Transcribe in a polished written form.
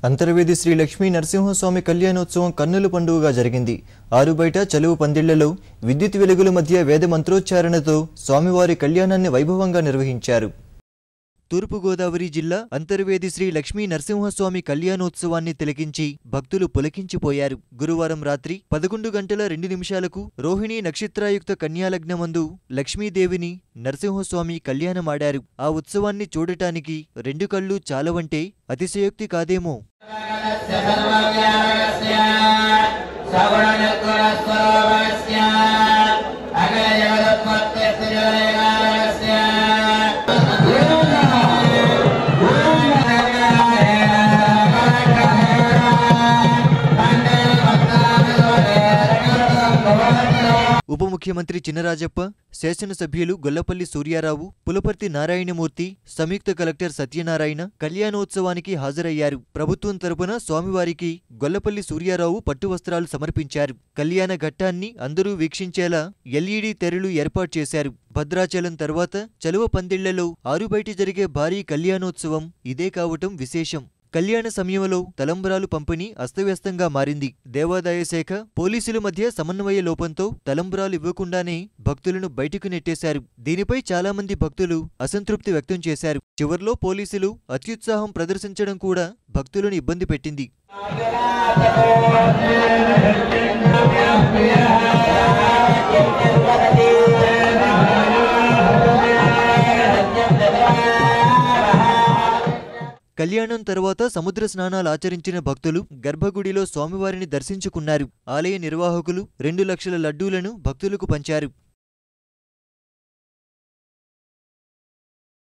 అంతర్వేది శ్రీ లక్ష్మీ నరసింహస్వామి కళ్యాణోత్సవం కన్నుల పండుగగా జరిగింది. ఆరు బయట చలువు పందిళ్లలో విద్యుత్ వెలుగుల మధ్య వేద మంత్రోచ్చారణతో స్వామివారి కళ్యాణాన్ని వైభవంగా నిర్వహించారు. తూర్పు గోదావరి జిల్లా అంతర్వేది శ్రీ లక్ష్మీ నరసింహస్వామి కళ్యాణోత్సవాన్ని తిలకించి భక్తులు పులకించిపోయారు. గురువారం రాత్రి 11 గంటల 2 నిమిషాలకు రోహిణీ నక్షత్రాయుక్త కన్యాలగ్నమందు లక్ష్మీదేవిని నరసింహస్వామి కళ్యాణమాడారు. ఆ ఉత్సవాన్ని చూడటానికి 2 కళ్ళు చాలవంటే అతిశయోక్తి కాదేమో. ఉప ముఖ్యమంత్రి చినరాజప్ప, శాసనసభ్యులు గొల్లపల్లి సూర్యారావు, పులపర్తి నారాయణమూర్తి, సంయుక్త కలెక్టర్ సత్యనారాయణ కళ్యాణోత్సవానికి హాజరయ్యారు. ప్రభుత్వం తరపున స్వామివారికి గొల్లపల్లి సూర్యారావు పట్టువస్త్రాలు సమర్పించారు. కళ్యాణ ఘట్టాన్ని అందరూ వీక్షించేలా ఎల్ఈడీ తెరలు ఏర్పాటు చేశారు. భద్రాచలం తర్వాత చలువ పందిళ్లలో ఆరుబయట జరిగే భారీ కళ్యాణోత్సవం ఇదే కావటం విశేషం. కళ్యాణ సమయంలో తలంబ్రాలు పంపిణీ అస్తవ్యస్తంగా మారింది. దేవాదాయ శాఖ, పోలీసుల మధ్య సమన్వయ లోపంతో తలంబ్రాలు ఇవ్వకుండానే భక్తులను బయటకు నెట్టేశారు. దీనిపై చాలా మంది భక్తులు అసంతృప్తి వ్యక్తం చేశారు. చివర్లో పోలీసులు అత్యుత్సాహం ప్రదర్శించడం కూడా భక్తులను ఇబ్బంది పెట్టింది. కళ్యాణం తర్వాత సముద్ర స్నానాలు ఆచరించిన భక్తులు గర్భగుడిలో స్వామివారిని దర్శించుకున్నారు. ఆలయ నిర్వాహకులు 2 లక్షల లడ్డూలను భక్తులకు పంచారు.